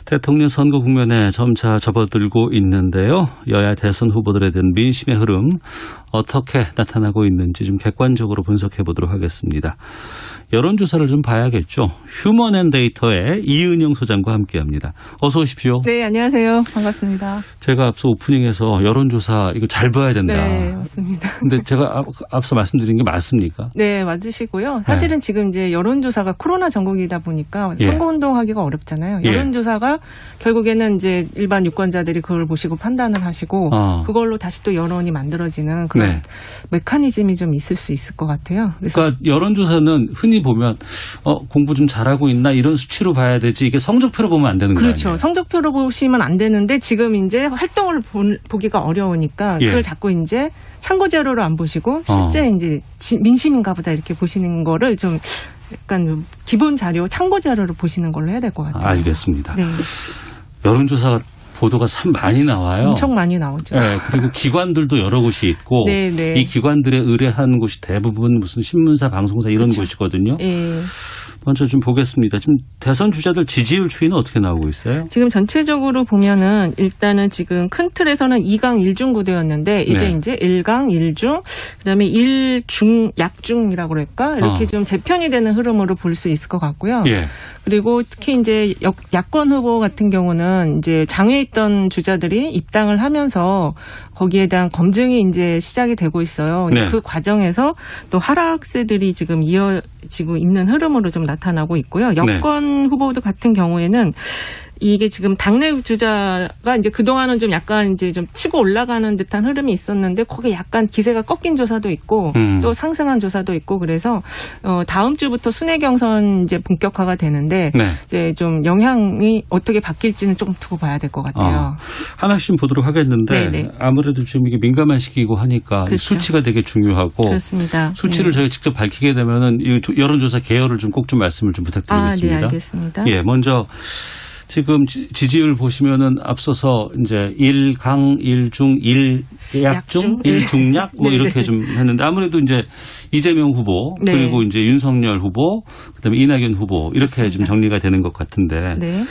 대통령 선거 국면에 점차 접어들고 있는데요. 여야 대선 후보들에 대한 민심의 흐름 어떻게 나타나고 있는지 좀 객관적으로 분석해 보도록 하겠습니다. 여론조사를 좀 봐야겠죠. 휴먼앤데이터의 이은영 소장과 함께합니다. 어서 오십시오. 네, 안녕하세요. 반갑습니다. 제가 앞서 오프닝에서 여론조사 이거 잘 봐야 된다. 네, 맞습니다. 근데 제가 앞서 말씀드린 게 맞습니까? 네, 맞으시고요. 사실은 지금 이제 여론조사가 코로나 전국이다 보니까 선거운동하기가 어렵잖아요. 여론조사가 결국에는 이제 일반 유권자들이 그걸 보시고 판단을 하시고 그걸로 다시 또 여론이 만들어지는 그런 메커니즘이 좀 있을 수 있을 것 같아요. 그러니까 여론조사는 흔히 보면 공부 좀 잘하고 있나 이런 수치로 봐야 되지 이게 성적표로 보면 안 되는 거예요. 그렇죠. 성적표로 보시면 안 되는데 지금 이제 활동을 보기가 어려우니까 그걸 자꾸 이제 참고 자료로 안 보시고 실제 이제 민심인가 보다 이렇게 보시는 거를 좀 약간 기본 자료, 참고 자료로 보시는 걸로 해야 될 것 같아요. 알겠습니다. 네. 여론조사 보도가 참 많이 나와요. 엄청 많이 나오죠. 네, 그리고 기관들도 여러 곳이 있고 네. 이 기관들에 의뢰하는 곳이 대부분 무슨 신문사, 방송사 이런 곳이거든요. 네. 먼저 좀 보겠습니다. 지금 대선 주자들 지지율 추이는 어떻게 나오고 있어요? 지금 전체적으로 보면은 일단은 지금 큰 틀에서는 2강 1중 구도였는데 이게 이제 1강 1중 그다음에 1중 약중이라고 그럴까? 이렇게 좀 재편이 되는 흐름으로 볼 수 있을 것 같고요. 그리고 특히 이제 야권 후보 같은 경우는 이제 장외에 있던 주자들이 입당을 하면서 거기에 대한 검증이 이제 시작이 되고 있어요. 그 과정에서 또 하락세들이 지금 이어지고 있는 흐름으로 좀 나타나고 있고요. 여권 후보들 같은 경우에는 이게 지금 당내 주자가 이제 그동안은 좀 약간 이제 좀 치고 올라가는 듯한 흐름이 있었는데 거기에 약간 기세가 꺾인 조사도 있고 또 상승한 조사도 있고 그래서 다음 주부터 순회 경선 이제 본격화가 되는데 이제 좀 영향이 어떻게 바뀔지는 조금 두고 봐야 될 것 같아요. 하나씩 보도록 하겠는데 아무래도 지금 이게 민감한 시기이고 하니까 수치가 되게 중요하고 그렇습니다. 수치를 저희가 직접 밝히게 되면은 이 여론조사 개요를 좀 꼭 좀 말씀을 좀 부탁드리겠습니다. 네, 알겠습니다. 먼저 지금 지지율 보시면은 앞서서 이제 1강, 1중, 1약중, 1중약 뭐 이렇게 좀 했는데 아무래도 이제 이재명 후보 그리고 이제 윤석열 후보 그다음에 이낙연 후보 이렇게 좀 정리가 되는 것 같은데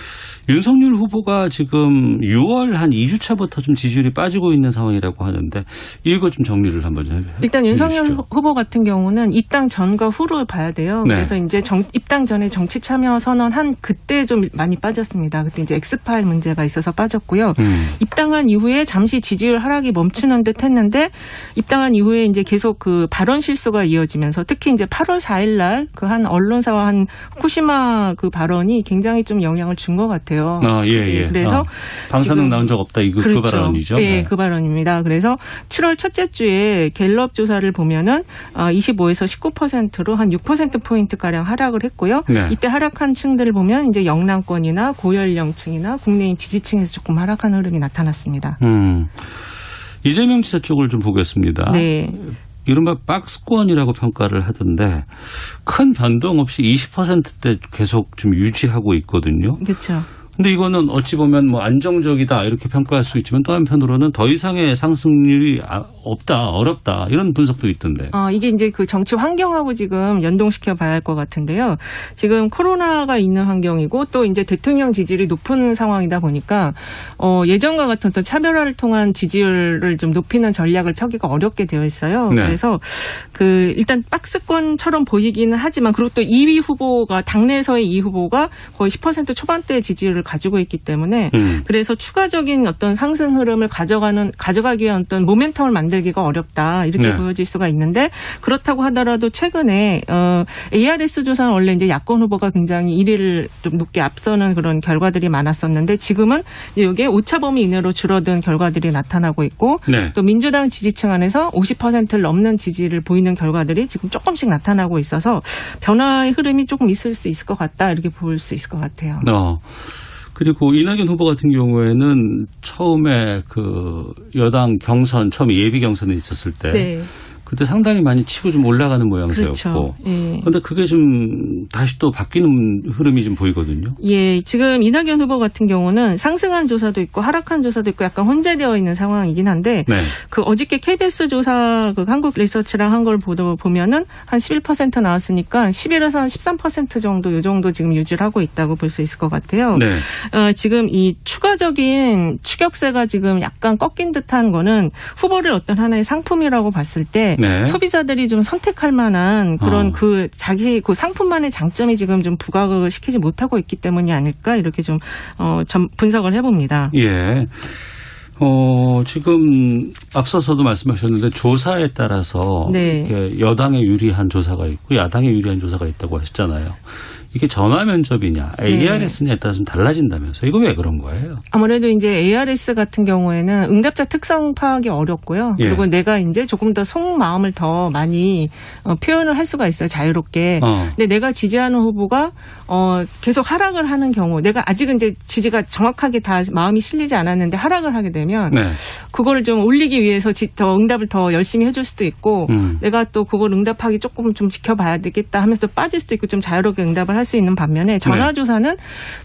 윤석열 후보가 지금 6월 한 2주차부터 좀 지지율이 빠지고 있는 상황이라고 하는데 이거 좀 정리를 한번 좀 해주시죠. 일단 윤석열 후보 같은 경우는 입당 전과 후를 봐야 돼요. 그래서 이제 입당 전에 정치 참여 선언한 그때 좀 많이 빠졌습니다. 그때 이제 엑스파일 문제가 있어서 빠졌고요. 입당한 이후에 잠시 지지율 하락이 멈추는 듯 했는데 입당한 이후에 이제 계속 그 발언 실수가 이어지면서 특히 이제 8월 4일 날 그 한 언론사와 한 후쿠시마 그 발언이 굉장히 좀 영향을 준 것 같아요. 그래서 방사능 나온 적 없다 이거 그 발언이죠. 그 발언입니다. 그래서 7월 첫째 주에 갤럽 조사를 보면은 25에서 19%로 한 6% 포인트 가량 하락을 했고요. 이때 하락한 층들을 보면 이제 영남권이나 고연령층이나 국내인 지지층에서 조금 하락한 흐름이 나타났습니다. 이재명 지사 쪽을 좀 보겠습니다. 이른바 박스권이라고 평가를 하던데 큰 변동 없이 20%대 계속 좀 유지하고 있거든요. 그렇죠. 근데 이거는 어찌 보면 뭐 안정적이다 이렇게 평가할 수 있지만 또 한편으로는 더 이상의 상승률이 없다, 어렵다 이런 분석도 있던데. 이게 이제 그 정치 환경하고 지금 연동시켜 봐야 할 것 같은데요. 지금 코로나가 있는 환경이고 또 이제 대통령 지지율이 높은 상황이다 보니까 예전과 같은 어떤 차별화를 통한 지지율을 좀 높이는 전략을 펴기가 어렵게 되어 있어요. 그래서 그 일단 박스권처럼 보이기는 하지만 그리고 또 2위 후보가 당내에서의 2위 후보가 거의 10% 초반대 지지율을 가지고 있기 때문에 그래서 추가적인 어떤 상승 흐름을 가져가기 위한 어떤 모멘텀을 만들기가 어렵다 이렇게 보여질 수가 있는데 그렇다고 하더라도 최근에 ARS 조사는 원래 이제 야권 후보가 굉장히 1위를 좀 높게 앞서는 그런 결과들이 많았었는데 지금은 이게 오차 범위 이내로 줄어든 결과들이 나타나고 있고 또 민주당 지지층 안에서 50%를 넘는 지지를 보이는 결과들이 지금 조금씩 나타나고 있어서 변화의 흐름이 조금 있을 수 있을 것 같다 이렇게 볼 수 있을 것 같아요. 그리고 이낙연 후보 같은 경우에는 처음에 그 여당 경선 처음에 예비 경선에 있었을 때 그때 상당히 많이 치고 좀 올라가는 모양새였고. 그렇죠. 예. 그런데 그게 좀 다시 또 바뀌는 흐름이 좀 보이거든요. 예, 지금 이낙연 후보 같은 경우는 상승한 조사도 있고 하락한 조사도 있고 약간 혼재되어 있는 상황이긴 한데 네. 그 어저께 KBS 조사 그 한국 리서치랑 한 걸 보면은 한 11% 나왔으니까 11에서 한 13% 정도 요 정도 지금 유지를 하고 있다고 볼 수 있을 것 같아요. 네. 지금 이 추가적인 추격세가 지금 약간 꺾인 듯한 거는 후보를 어떤 하나의 상품이라고 봤을 때 네. 소비자들이 좀 선택할 만한 그런 그 자기 그 상품만의 장점이 지금 좀 부각을 시키지 못하고 있기 때문이 아닐까 이렇게 좀 분석을 해봅니다. 예. 지금 앞서서도 말씀하셨는데 조사에 따라서 네. 이렇게 여당에 유리한 조사가 있고 야당에 유리한 조사가 있다고 하셨잖아요. 이게 전화 면접이냐 ARS냐에 따라 좀 달라진다면서 이거 왜 그런 거예요? 아무래도 이제 ARS 같은 경우에는 응답자 특성 파악이 어렵고요. 예. 그리고 내가 이제 조금 더 속마음을 더 많이 표현을 할 수가 있어요. 자유롭게. 근데 내가 지지하는 후보가 계속 하락을 하는 경우 내가 아직은 이제 지지가 정확하게 다 마음이 실리지 않았는데 하락을 하게 되면 네. 그거를 좀 올리기 위해서 더 응답을 더 열심히 해줄 수도 있고 내가 또 그걸 응답하기 조금 좀 지켜봐야 되겠다 하면서 또 빠질 수도 있고 좀 자유롭게 응답을 할 수 있는 반면에 전화조사는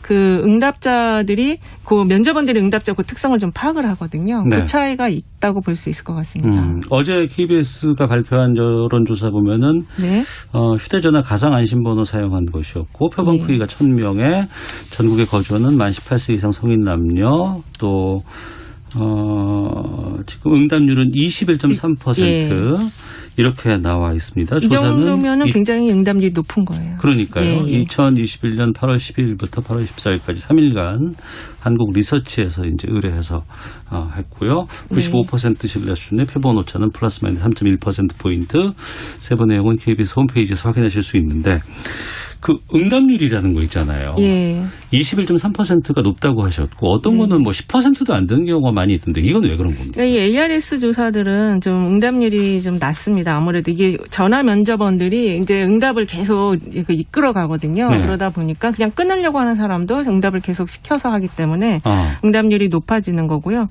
그 응답자들이 그 면접원들이 응답자 그 특성을 좀 파악을 하거든요. 네. 그 차이가 있다고 볼 수 있을 것 같습니다. 어제 KBS가 발표한 여론조사 보면은 네. 휴대전화 가상안심번호 사용한 것이었고 표본 네. 크기가 1000명에 전국에 거주하는 만 18세 이상 성인 남녀 또 지금 응답률은 21.3% 예. 이렇게 나와 있습니다. 이 정도면은 굉장히 응답률이 높은 거예요. 그러니까요. 예, 예. 2021년 8월 12일부터 8월 14일까지 3일간 한국 리서치에서 이제 의뢰해서 했고요. 95% 신뢰 수준의 표본 오차는 플러스 마이너스 3.1%포인트. 세부 내용은 KBS 홈페이지에서 확인하실 수 있는데 그 응답률이라는 거 있잖아요. 예. 21.3%가 높다고 하셨고 어떤 거는 뭐 10%도 안 되는 경우가 많이 있던데 이건 왜 그런 겁니까? 이 ARS 조사들은 좀 응답률이 좀 낮습니다. 아무래도 이게 전화 면접원들이 이제 응답을 계속 이끌어 가거든요. 네. 그러다 보니까 그냥 끊으려고 하는 사람도 응답을 계속 시켜서 하기 때문에 응답률이 높아지는 거고요.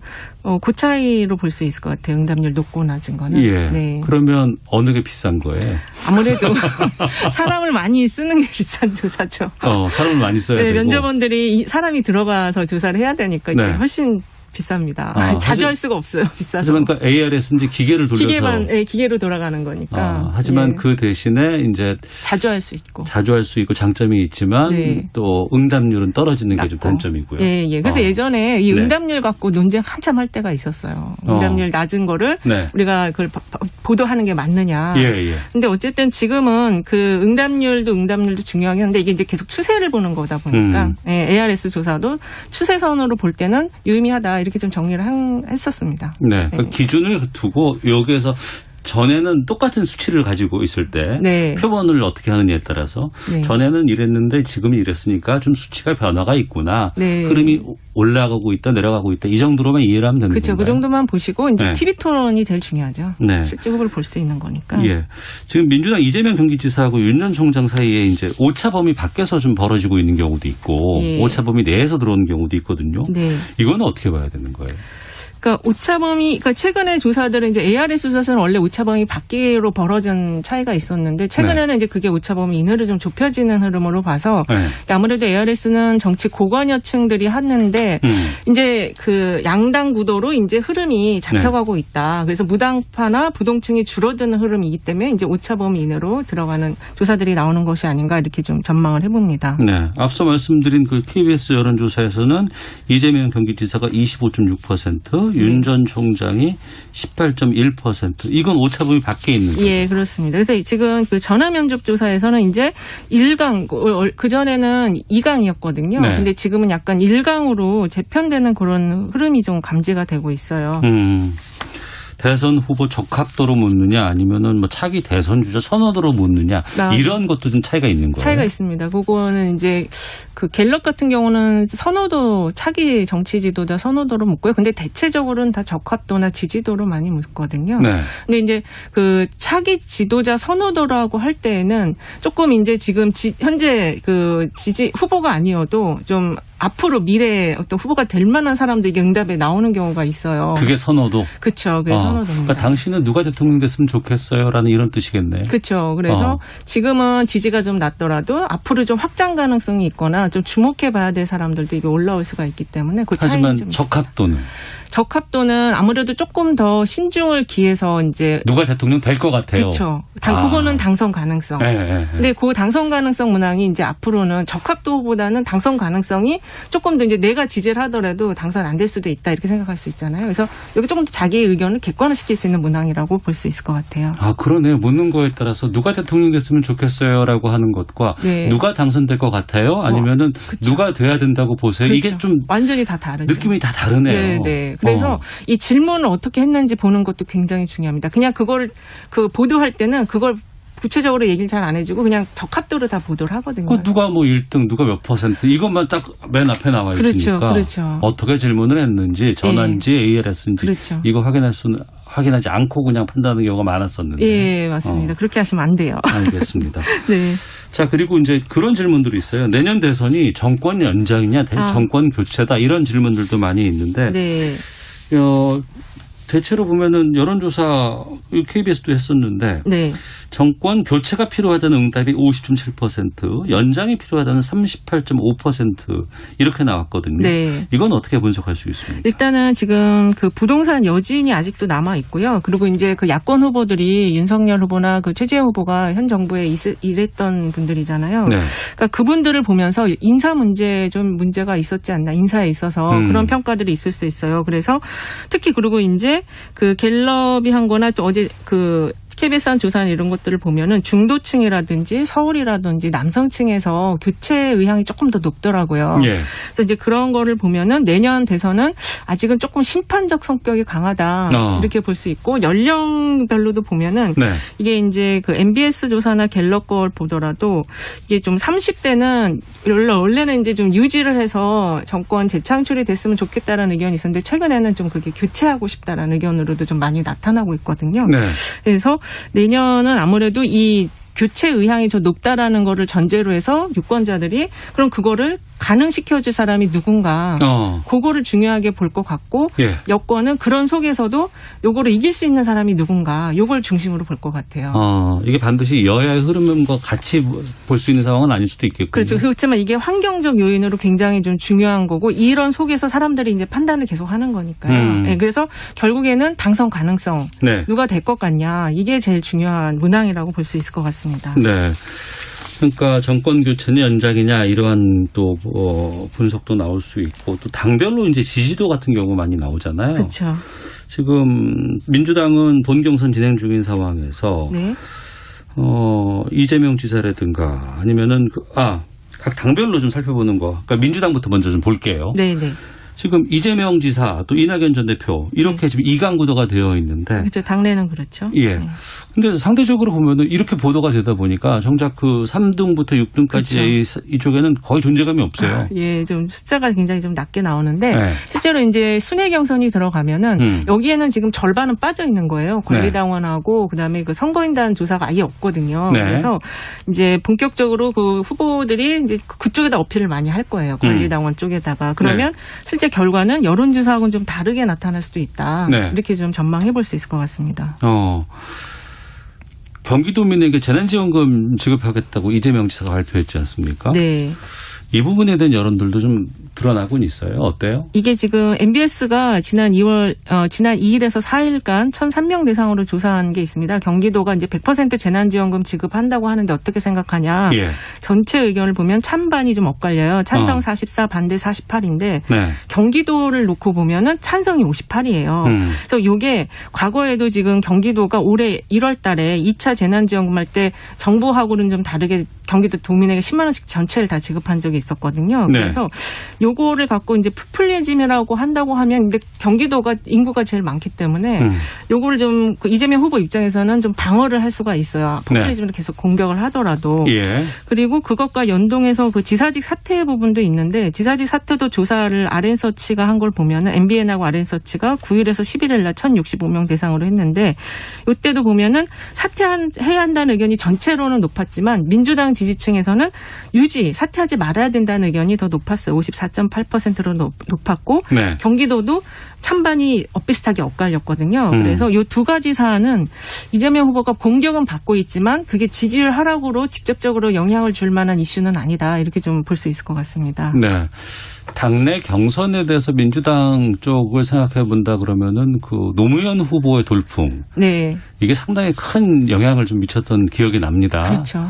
그 차이로 볼 수 있을 것 같아요. 응답률 높고 낮은 거는. 예. 네. 그러면 어느 게 비싼 거예요? 아무래도 사람을 많이 쓰는 게 비싼 조사죠. 사람을 많이 써야 네, 되고. 면접원들이 사람이 들어가서 조사를 해야 되니까 이제 네. 훨씬 비쌉니다. 자주 할 수가 없어요. 비싸서. 하지만 그 ARS는 이제 기계를 돌려서 기계로 돌아가는 거니까. 하지만 네. 그 대신에 이제 자주 할 수 있고. 자주 할 수 있고 장점이 있지만 네. 또 응답률은 떨어지는 게 좀 단점이고요. 예, 예. 그래서 예전에 이 네. 응답률 갖고 논쟁 한참 할 때가 있었어요. 응답률 낮은 거를 네. 우리가 그걸 보도하는 게 맞느냐. 예, 예. 근데 어쨌든 지금은 그 응답률도 중요하긴 한데 이게 이제 계속 추세를 보는 거다 보니까 예, ARS 조사도 추세선으로 볼 때는 유의미하다 이렇게 좀 정리를 했었습니다. 네. 그 기준을 두고 여기에서 전에는 똑같은 수치를 가지고 있을 때 네. 표본을 어떻게 하느냐에 따라서 네. 전에는 이랬는데 지금은 이랬으니까 좀 수치가 변화가 있구나. 네. 흐름이 올라가고 있다 내려가고 있다. 이 정도로만 이해를 하면 되는 그렇죠. 건가요? 그 정도만 보시고 이제 네. TV 토론이 제일 중요하죠. 네. 실제 후보를 볼 수 있는 거니까. 예. 지금 민주당 이재명 경기지사하고 윤 전 총장 사이에 이제 오차범위 밖에서 좀 벌어지고 있는 경우도 있고 예. 오차범위 내에서 들어오는 경우도 있거든요. 네. 이거는 어떻게 봐야 되는 거예요? 그러니까 오차범위, 그러니까 최근에 조사들은 이제 ARS 조사는 원래 오차범위 밖으로 벌어진 차이가 있었는데 최근에는 이제 그게 오차범위 이내로 좀 좁혀지는 흐름으로 봐서 네. 아무래도 ARS는 정치 고관여층들이 하는데 이제 그 양당 구도로 이제 흐름이 잡혀가고 있다. 그래서 무당파나 부동층이 줄어드는 흐름이기 때문에 이제 오차범위 이내로 들어가는 조사들이 나오는 것이 아닌가 이렇게 좀 전망을 해봅니다. 네. 앞서 말씀드린 그 KBS 여론조사에서는 이재명 경기지사가 25.6%, 윤 전 총장이 18.1%. 이건 오차범위 밖에 있는 거죠. 예, 그렇습니다. 그래서 지금 그 전화 면접 조사에서는 이제 1강, 그전에는 2강이었거든요. 네. 근데 지금은 약간 1강으로 재편되는 그런 흐름이 좀 감지가 되고 있어요. 대선 후보 적합도로 묻느냐 아니면은 뭐 차기 대선 주자 선호도로 묻느냐 이런 것도 좀 차이가 있는 거예요. 차이가 있습니다. 그거는 이제 그 갤럽 같은 경우는 선호도 차기 정치 지도자 선호도로 묻고요. 근데 대체적으로는 다 적합도나 지지도로 많이 묻거든요. 네. 근데 이제 그 차기 지도자 선호도라고 할 때에는 조금 이제 지금 현재 그 지지 후보가 아니어도 좀 앞으로 미래에 어떤 후보가 될 만한 사람들이 응답에 나오는 경우가 있어요. 그게 선호도? 그렇죠. 그게 선호도입니다. 그러니까 당신은 누가 대통령 됐으면 좋겠어요라는 이런 뜻이겠네. 그렇죠. 그래서 지금은 지지가 좀 낮더라도 앞으로 좀 확장 가능성이 있거나 좀 주목해 봐야 될 사람들도 이게 올라올 수가 있기 때문에 그 하지만 차이는 좀 적합도는? 적합도는 아무래도 조금 더 신중을 기해서 이제 누가 대통령 될 것 같아요. 그렇죠. 그거는 당선 가능성. 네. 근데 그 당선 가능성 문항이 이제 앞으로는 적합도보다는 당선 가능성이 조금 더 이제 내가 지지를 하더라도 당선 안 될 수도 있다 이렇게 생각할 수 있잖아요. 그래서 여기 조금 더 자기의 의견을 객관화시킬 수 있는 문항이라고 볼 수 있을 것 같아요. 그러네요. 묻는 거에 따라서 누가 대통령 됐으면 좋겠어요라고 하는 것과 네. 누가 당선될 것 같아요? 아니면은 누가 돼야 된다고 보세요? 그렇죠. 이게 좀 완전히 다 다르죠. 느낌이 다 다르네요. 네. 그래서 이 질문을 어떻게 했는지 보는 것도 굉장히 중요합니다. 그냥 그걸 그 보도할 때는 그걸 구체적으로 얘기를 잘 안 해주고 그냥 적합도로 다 보도를 하거든요. 누가 뭐 1등, 누가 몇 %, 이것만 딱 맨 앞에 나와 있으니까 그렇죠. 어떻게 질문을 했는지, 전화인지 ALS인지 그렇죠. 이거 확인하지 않고 그냥 판단하는 경우가 많았었는데. 예, 맞습니다. 그렇게 하시면 안 돼요. 알겠습니다. 네. 자, 그리고 이제 그런 질문들이 있어요. 내년 대선이 정권 연장이냐, 정권 교체다 이런 질문들도 많이 있는데. 네. 대체로 보면은 여론조사 KBS도 했었는데 네. 정권 교체가 필요하다는 응답이 50.7%, 연장이 필요하다는 38.5% 이렇게 나왔거든요. 네. 이건 어떻게 분석할 수 있습니까? 일단은 지금 그 부동산 여진이 아직도 남아 있고요. 그리고 이제 그 야권 후보들이 윤석열 후보나 그 최재형 후보가 현 정부에 일했던 분들이잖아요. 네. 그러니까 그분들을 보면서 인사 문제 좀 문제가 있었지 않나, 인사에 있어서 그런 평가들이 있을 수 있어요. 그래서 특히 그리고 이제 그 갤럽이 한 거나 또 어제 그 KBS 한 조사 이런 것들을 보면은 중도층이라든지 서울이라든지 남성층에서 교체 의향이 조금 더 높더라고요. 예. 그래서 이제 그런 거를 보면은 내년 대선은 아직은 조금 심판적 성격이 강하다 이렇게 볼 수 있고 연령별로도 보면은 네. 이게 이제 그 MBS 조사나 갤럽 걸 보더라도 이게 좀 30대는 원래는 이제 좀 유지를 해서 정권 재창출이 됐으면 좋겠다라는 의견이 있었는데 최근에는 좀 그게 교체하고 싶다라는 의견으로도 좀 많이 나타나고 있거든요. 네. 그래서 내년은 아무래도 이 교체 의향이 더 높다라는 거를 전제로 해서 유권자들이 그럼 그거를 가능시켜줄 사람이 누군가 그거를 중요하게 볼 것 같고 예. 여권은 그런 속에서도 요거를 이길 수 있는 사람이 누군가 요걸 중심으로 볼 것 같아요. 이게 반드시 여야의 흐름과 같이 볼 수 있는 상황은 아닐 수도 있겠군요. 그렇죠. 그렇지만 이게 환경적 요인으로 굉장히 좀 중요한 거고 이런 속에서 사람들이 이제 판단을 계속 하는 거니까요. 네, 그래서 결국에는 당선 가능성 네. 누가 될 것 같냐 이게 제일 중요한 문항이라고 볼 수 있을 것 같습니다. 네. 그러니까 정권 교체는 연장이냐 이러한 또 분석도 나올 수 있고 또 당별로 이제 지지도 같은 경우 많이 나오잖아요. 그렇죠. 지금 민주당은 본경선 진행 중인 상황에서 네. 이재명 지사라든가 아니면은 각 당별로 좀 살펴보는 거. 그러니까 민주당부터 먼저 좀 볼게요. 네, 네. 지금 이재명 지사 또 이낙연 전 대표 이렇게 지금 이강 구도가 되어 있는데. 그렇죠. 당내는 그렇죠. 예. 네. 근데 상대적으로 보면은 이렇게 보도가 되다 보니까 정작 그 3등부터 6등까지 그렇죠. 이쪽에는 거의 존재감이 없어요. 예, 좀 숫자가 굉장히 좀 낮게 나오는데 네. 실제로 이제 순회 경선이 들어가면은 여기에는 지금 절반은 빠져 있는 거예요. 권리당원하고 그다음에 그 선거인단 조사가 아예 없거든요. 네. 그래서 이제 본격적으로 그 후보들이 이제 그쪽에다 어필을 많이 할 거예요. 권리당원 쪽에다가. 그러면 실제 결과는 여론조사하고는 좀 다르게 나타날 수도 있다. 네. 이렇게 좀 전망해 볼 수 있을 것 같습니다. 경기도민에게 재난지원금 지급하겠다고 이재명 지사가 발표했지 않습니까? 네. 이 부분에 대한 여론들도 좀 드러나곤 있어요. 어때요? 이게 지금 MBS가 지난 2일에서 4일간 1,003명 대상으로 조사한 게 있습니다. 경기도가 이제 100% 재난지원금 지급한다고 하는데 어떻게 생각하냐. 예. 전체 의견을 보면 찬반이 좀 엇갈려요. 찬성 44, 반대 48인데 네. 경기도를 놓고 보면은 찬성이 58이에요. 그래서 이게 과거에도 지금 경기도가 올해 1월 달에 2차 재난지원금 할 때 정부하고는 좀 다르게 경기도 도민에게 10만 원씩 전체를 다 지급한 적이 있었거든요. 네. 그래서 요거를 갖고 이제 포퓰리즘이라고 한다고 하면 근데 경기도가 인구가 제일 많기 때문에 요거를 좀 그 이재명 후보 입장에서는 좀 방어를 할 수가 있어요. 포퓰리즘을 계속 공격을 하더라도. 예. 그리고 그것과 연동해서 그 지사직 사퇴 부분도 있는데 지사직 사퇴도 조사를 RN서치가 한 걸 보면은 MBN하고 RN서치가 9일에서 11일 날 1,065명 대상으로 했는데 이때도 보면은 사퇴해야 한다는 의견이 전체로는 높았지만 민주당 지지층에서는 사퇴하지 말아야 된다는 의견이 더 높았어요. 54.8%로 높았고 네. 경기도도 찬반이 엇비슷하게 엇갈렸거든요. 그래서 이 두 가지 사안은 이재명 후보가 공격은 받고 있지만 그게 지지율 하락으로 직접적으로 영향을 줄 만한 이슈는 아니다. 이렇게 좀 볼 수 있을 것 같습니다. 네. 당내 경선에 대해서 민주당 쪽을 생각해 본다 그러면은 그 노무현 후보의 돌풍. 네. 이게 상당히 큰 영향을 좀 미쳤던 기억이 납니다. 그렇죠.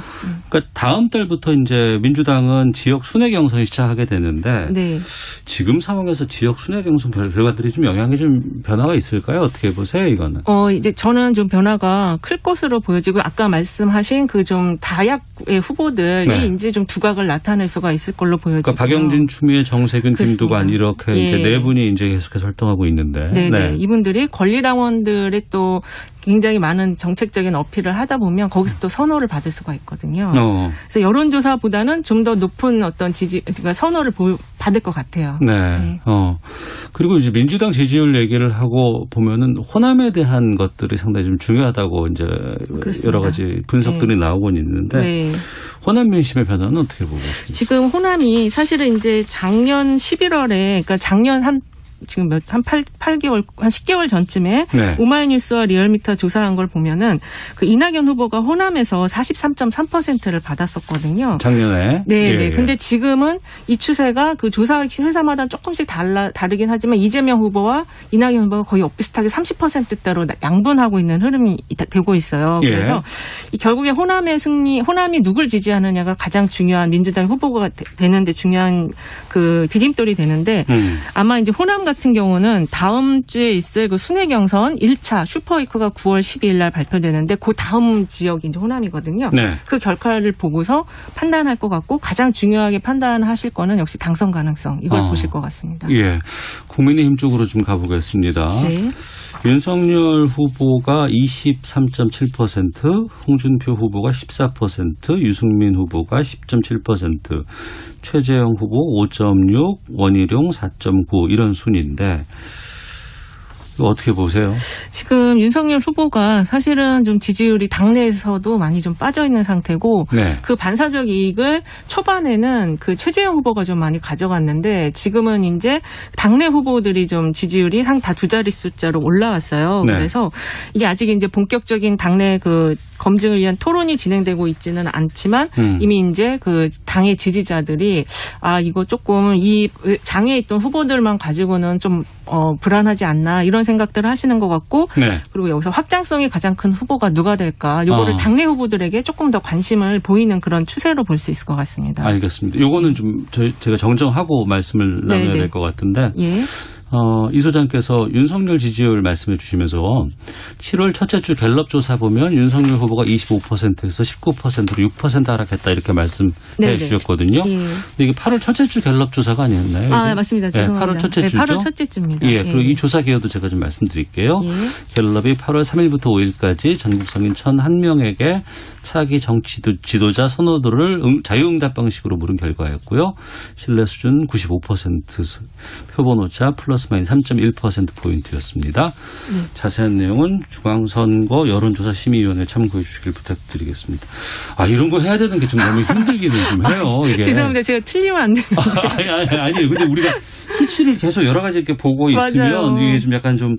그러니까 다음 달부터 이제 민주당은 지역 순회 경선이 시작하게 되는데 네. 지금 상황에서 지역 순회 경선 결과들이 좀 영향이 좀 변화가 있을까요? 어떻게 보세요, 이거는? 이제 저는 좀 변화가 클 것으로 보여지고 아까 말씀하신 그 좀 다약의 후보들이 네. 이제 좀 두각을 나타낼 수가 있을 걸로 보여지고. 그러니까 박영진, 추미애, 정세균, 김두관 이렇게 이제 네 분이 이제 계속해서 활동하고 있는데. 네. 이분들이 권리당원들의 또 굉장히 많은 정책적인 어필을 하다 보면 거기서 또 선호를 받을 수가 있거든요. 그래서 여론조사보다는 좀 더 높은 어떤 그러니까 선호를 받을 것 같아요. 네. 그리고 이제 민주당 지지율 얘기를 하고 보면은 호남에 대한 것들이 상당히 좀 중요하다고 이제 그렇습니다. 여러 가지 분석들이 나오곤 있는데 네. 호남 민심의 변화는 어떻게 보고 계십니까? 지금 호남이 사실은 이제 작년 11월에 그러니까 작년 지금 한 8개월, 한 10개월 전쯤에 네. 오마이뉴스와 리얼미터 조사한 걸 보면은 그 이낙연 후보가 호남에서 43.3%를 받았었거든요. 작년에. 네. 예. 근데 지금은 이 추세가 그 조사 회사마다 조금씩 다르긴 하지만 이재명 후보와 이낙연 후보가 거의 엇비슷하게 30%대로 양분하고 있는 흐름이 되고 있어요. 그래서 결국에 호남이 누굴 지지하느냐가 가장 중요한 민주당 후보가 되는데 중요한 그 디딤돌이 되는데 아마 이제 호남 같은 경우는 다음 주에 있을 그 순회 경선 1차 슈퍼위크가 9월 12일 날 발표되는데 그 다음 지역이 이제 호남이거든요. 네. 그 결과를 보고서 판단할 것 같고 가장 중요하게 판단하실 거는 역시 당선 가능성 이걸 보실 것 같습니다. 예. 국민의힘 쪽으로 좀 가보겠습니다. 네. 윤석열 후보가 23.7%, 홍준표 후보가 14%, 유승민 후보가 10.7%, 최재형 후보 5.6, 원희룡 4.9 이런 순인데 이거 어떻게 보세요? 지금 윤석열 후보가 사실은 좀 지지율이 당내에서도 많이 좀 빠져 있는 상태고 네. 그 반사적 이익을 초반에는 그 최재형 후보가 좀 많이 가져갔는데 지금은 이제 당내 후보들이 좀 지지율이 다 두 자릿 숫자로 올라왔어요. 네. 그래서 이게 아직 이제 본격적인 당내 그 검증을 위한 토론이 진행되고 있지는 않지만 이미 이제 그 당의 지지자들이 이거 조금 이 장에 있던 후보들만 가지고는 좀 불안하지 않나 이런 생각들을 하시는 것 같고 네. 그리고 여기서 확장성이 가장 큰 후보가 누가 될까 요거를 당내 후보들에게 조금 더 관심을 보이는 그런 추세로 볼 수 있을 것 같습니다. 알겠습니다. 요거는 좀 제가 정정하고 말씀을 나눠야 될 것 같은데 예. 이 소장께서 윤석열 지지율 말씀해 주시면서 7월 첫째 주 갤럽 조사 보면 윤석열 후보가 25%에서 19%로 6% 하락했다 이렇게 말씀해 네네. 주셨거든요. 예. 근데 이게 8월 첫째 주 갤럽 조사가 아니었나요? 맞습니다. 죄송합니다. 8월 첫째 주죠. 8월 첫째 주입니다. 예. 그리고 이 조사 기여도 제가 좀 말씀드릴게요. 예. 갤럽이 8월 3일부터 5일까지 전국 성인 1,001명에게 차기 정치 지도자 선호도를 자유응답 방식으로 물은 결과였고요. 신뢰 수준 95%, 표본 오차 플러스 마이너스 3.1%포인트였습니다. 자세한 내용은 중앙선거 여론조사 심의위원회 참고해 주시길 부탁드리겠습니다. 이런 거 해야 되는 게 좀 너무 힘들기는 좀 해요. 이게. 죄송합니다. 제가 틀리면 안 되는데. 아니. 근데 우리가 수치를 계속 여러 가지 이렇게 보고 있으면 맞아요. 이게 좀 약간 좀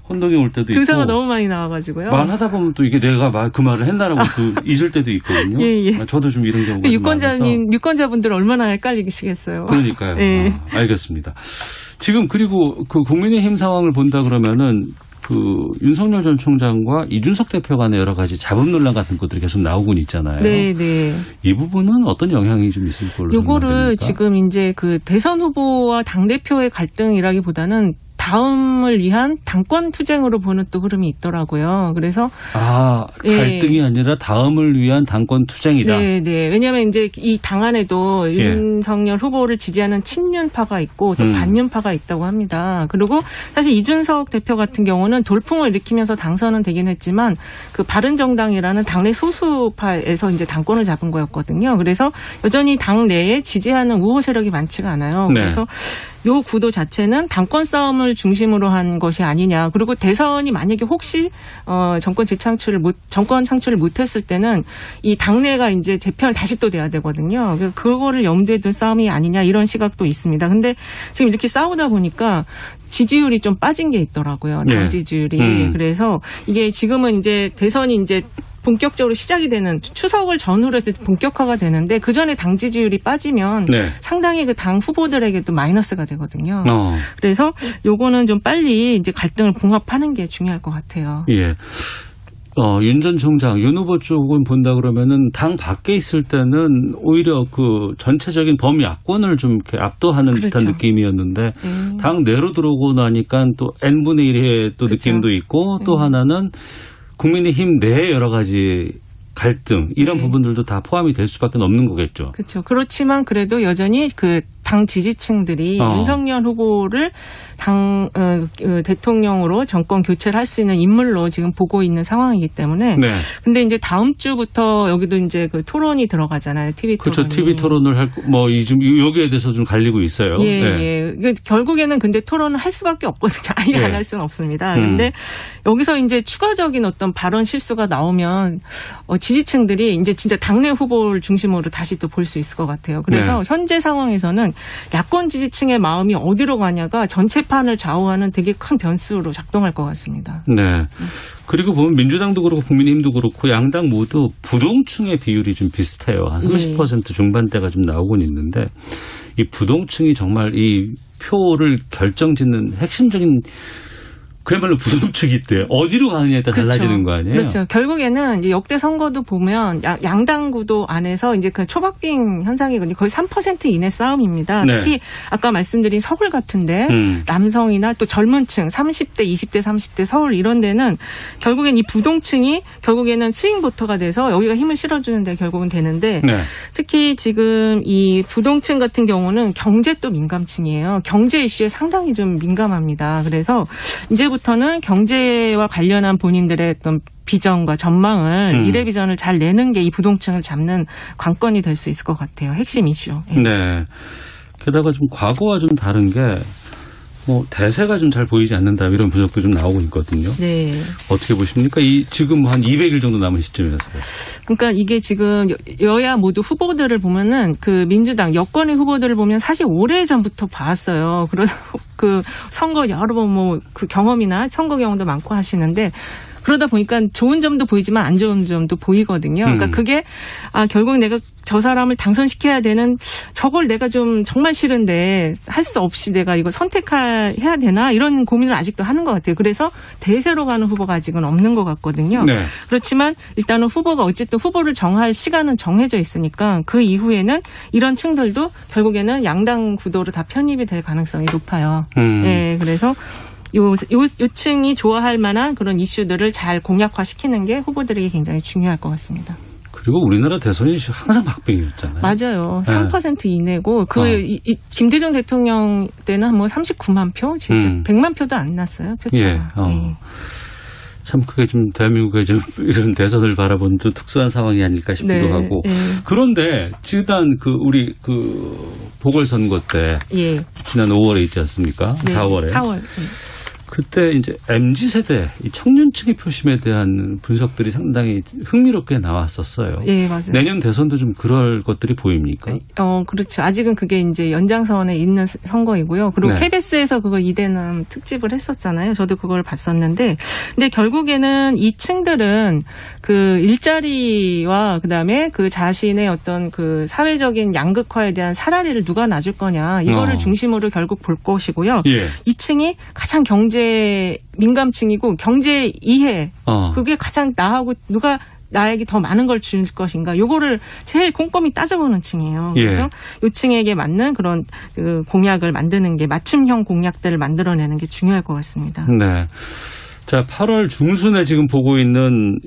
혼동이 올 때도 있고. 조사가 너무 많이 나와가지고요. 말하다 보면 또 이게 내가 그 말을 했나라고 또 잊을 때도 있거든요. 예. 저도 좀 이런 경우가 좀 많아서. 유권자분들 얼마나 헷갈리시겠어요. 그러니까요. 예. 알겠습니다. 지금 그리고 그 국민의힘 상황을 본다 그러면은 그 윤석열 전 총장과 이준석 대표 간의 여러 가지 자금 논란 같은 것들이 계속 나오곤 있잖아요. 네. 이 부분은 어떤 영향이 좀 있을 걸로 요거를 생각됩니까? 지금 이제 그 대선 후보와 당 대표의 갈등이라기보다는 다음을 위한 당권 투쟁으로 보는 또 흐름이 있더라고요. 그래서 갈등이 아니라 다음을 위한 당권 투쟁이다. 네. 왜냐하면 이제 이 당 안에도 윤석열 후보를 지지하는 친윤파가 있고 또 반윤파가 있다고 합니다. 그리고 사실 이준석 대표 같은 경우는 돌풍을 일으키면서 당선은 되긴 했지만 그 바른정당이라는 당내 소수파에서 이제 당권을 잡은 거였거든요. 그래서 여전히 당 내에 지지하는 우호 세력이 많지가 않아요. 그래서 요 구도 자체는 당권 싸움을 중심으로 한 것이 아니냐. 그리고 대선이 만약에 혹시 정권 창출을 못했을 때는 이 당내가 이제 재편을 다시 또 돼야 되거든요. 그거를 염두에 둔 싸움이 아니냐 이런 시각도 있습니다. 근데 지금 이렇게 싸우다 보니까 지지율이 좀 빠진 게 있더라고요. 당 지지율이. 그래서 이게 지금은 이제 대선이 이제 본격적으로 시작이 되는 추석을 전후로 해서 본격화가 되는데 그 전에 당 지지율이 빠지면 상당히 그 당 후보들에게도 마이너스가 되거든요. 그래서 요거는 좀 빨리 이제 갈등을 봉합하는 게 중요할 것 같아요. 예. 윤 전 총장, 윤 후보 쪽은 본다 그러면은 당 밖에 있을 때는 오히려 그 전체적인 범야권을 좀 이렇게 압도하는 듯한 느낌이었는데 당 내로 들어오고 나니까 또 N분의 1의 또 느낌도 있고 또 하나는 국민의힘 내에 여러 가지 갈등 이런 부분들도 다 포함이 될 수밖에 없는 거겠죠. 그렇죠. 그렇지만 그래도 여전히 그 당 지지층들이 윤석열 후보를 대통령으로 정권 교체를 할 수 있는 인물로 지금 보고 있는 상황이기 때문에. 근데 이제 다음 주부터 여기도 이제 그 토론이 들어가잖아요. TV 토론. 그렇죠. TV 토론을 여기에 대해서 좀 갈리고 있어요. 예. 결국에는 근데 토론을 할 수밖에 없거든요. 아예 안 할 수는 없습니다. 근데 여기서 이제 추가적인 어떤 발언 실수가 나오면 지지층들이 이제 진짜 당내 후보를 중심으로 다시 또 볼 수 있을 것 같아요. 그래서 현재 상황에서는 야권 지지층의 마음이 어디로 가냐가 전체판을 좌우하는 되게 큰 변수로 작동할 것 같습니다. 네. 그리고 보면 민주당도 그렇고 국민의힘도 그렇고 양당 모두 부동층의 비율이 좀 비슷해요. 한 30% 중반대가 좀 나오곤 있는데 이 부동층이 정말 이 표를 결정짓는 핵심적인 그야말로 부동층이 있대요. 어디로 가느냐에 따라 달라지는 거 아니에요? 그렇죠. 결국에는 이제 역대 선거도 보면 양당 구도 안에서 이제 그 초박빙 현상이거든요. 거의 3% 이내 싸움입니다. 특히 아까 말씀드린 서울 같은데 남성이나 또 젊은 층 30대, 20대, 30대 서울 이런 데는 결국엔 이 부동층이 결국에는 스윙 보터가 돼서 여기가 힘을 실어주는 데 결국은 되는데 특히 지금 이 부동층 같은 경우는 경제 또 민감층이에요. 경제 이슈에 상당히 좀 민감합니다. 그래서 이제부터는 경제와 관련한 본인들의 어떤 비전과 전망을 미래 비전을 잘 내는 게 이 부동층을 잡는 관건이 될 수 있을 것 같아요. 핵심 이슈. 네. 게다가 좀 과거와 좀 다른 게 대세가 좀 잘 보이지 않는다 이런 분석도 좀 나오고 있거든요. 네. 어떻게 보십니까? 지금 한 200일 정도 남은 시점이라서. 그러니까 이게 지금 여야 모두 후보들을 보면은 그 민주당 여권의 후보들을 보면 사실 오래전부터 봤어요. 그래서 그 선거 여러 번 그 경험이나 선거 경험도 많고 하시는데 그러다 보니까 좋은 점도 보이지만 안 좋은 점도 보이거든요. 그러니까 그게 결국 내가 저 사람을 당선시켜야 되는 저걸 내가 좀 정말 싫은데 할 수 없이 내가 이거 선택해야 되나 이런 고민을 아직도 하는 것 같아요. 그래서 대세로 가는 후보가 아직은 없는 것 같거든요. 그렇지만 일단은 후보가 어쨌든 후보를 정할 시간은 정해져 있으니까 그 이후에는 이런 층들도 결국에는 양당 구도로 다 편입이 될 가능성이 높아요. 네, 그래서 요 층이 좋아할 만한 그런 이슈들을 잘 공약화시키는 게 후보들에게 굉장히 중요할 것 같습니다. 그리고 우리나라 대선이 항상 박빙이었잖아요. 맞아요. 3% 이내고 김대중 대통령 때는 뭐 39만 표, 진짜 100만 표도 안 났어요. 표차가. 참 그게 좀 대한민국의 좀 이런 대선을 바라보는 좀 특수한 상황이 아닐까 싶기도 하고. 그런데 지난 우리 보궐선거 때 지난 5월에 있지 않습니까? 4월에. 4월. 그때 이제 MZ세대, 이 청년층의 표심에 대한 분석들이 상당히 흥미롭게 나왔었어요. 예, 맞아요. 내년 대선도 좀 그럴 것들이 보입니까? 그렇죠. 아직은 그게 이제 연장선에 있는 선거이고요. 그리고 KBS에서 그거 이대남 특집을 했었잖아요. 저도 그걸 봤었는데. 근데 결국에는 이 층들은 그 일자리와 그다음에 그 자신의 어떤 그 사회적인 양극화에 대한 사다리를 누가 놔줄 거냐. 이거를 중심으로 결국 볼 것이고요. 이 층이 가장 경제 민감층이고 경제 이해 그게 가장 나하고 누가 나에게 더 많은 걸 줄 것인가 요거를 제일 꼼꼼히 따져보는 층이에요. 예. 그래서 요 층에게 맞는 그런 그 공약을 만드는 게 맞춤형 공약들을 만들어내는 게 중요할 것 같습니다. 네. 자, 8월 중순에 지금 보고 있는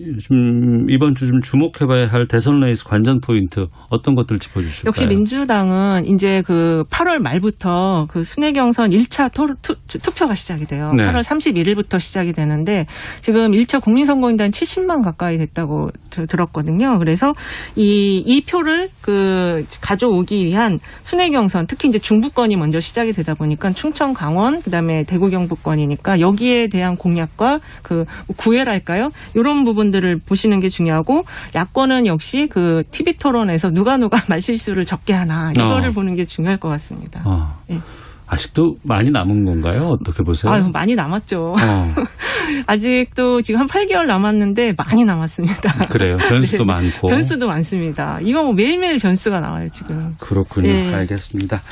이번 주 좀 주목해봐야 할 대선 레이스 관전 포인트 어떤 것들 짚어주실까요? 역시 민주당은 이제 그 8월 말부터 그 순회경선 1차 투표가 시작이 돼요. 네. 8월 31일부터 시작이 되는데 지금 1차 국민선거인단 70만 가까이 됐다고 들었거든요. 그래서 이 표를 그 가져오기 위한 순회경선 특히 이제 중부권이 먼저 시작이 되다 보니까 충청, 강원, 그다음에 대구, 경북권이니까 여기에 대한 공약과 그 구애랄까요? 이런 부분들을 보시는 게 중요하고 야권은 역시 그 TV 토론에서 누가 말실수를 적게 하나 이거를 보는 게 중요할 것 같습니다. 네. 아직도 많이 남은 건가요? 어떻게 보세요? 아유, 많이 남았죠. 아직도 지금 한 8개월 남았는데 많이 남았습니다. 그래요. 변수도 네. 많고. 변수도 많습니다. 이거 뭐 매일매일 변수가 나와요, 지금. 그렇군요. 네. 알겠습니다.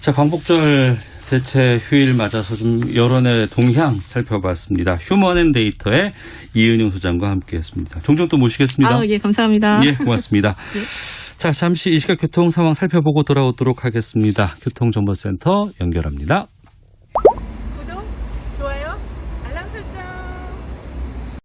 자, 광복절 대체 휴일 맞아서 좀 여론의 동향 살펴봤습니다. 휴먼앤데이터의 이은영 소장과 함께했습니다. 종종 또 모시겠습니다. 예, 감사합니다. 예, 고맙습니다. 네. 자, 잠시 이 시각 교통 상황 살펴보고 돌아오도록 하겠습니다. 교통정보센터 연결합니다.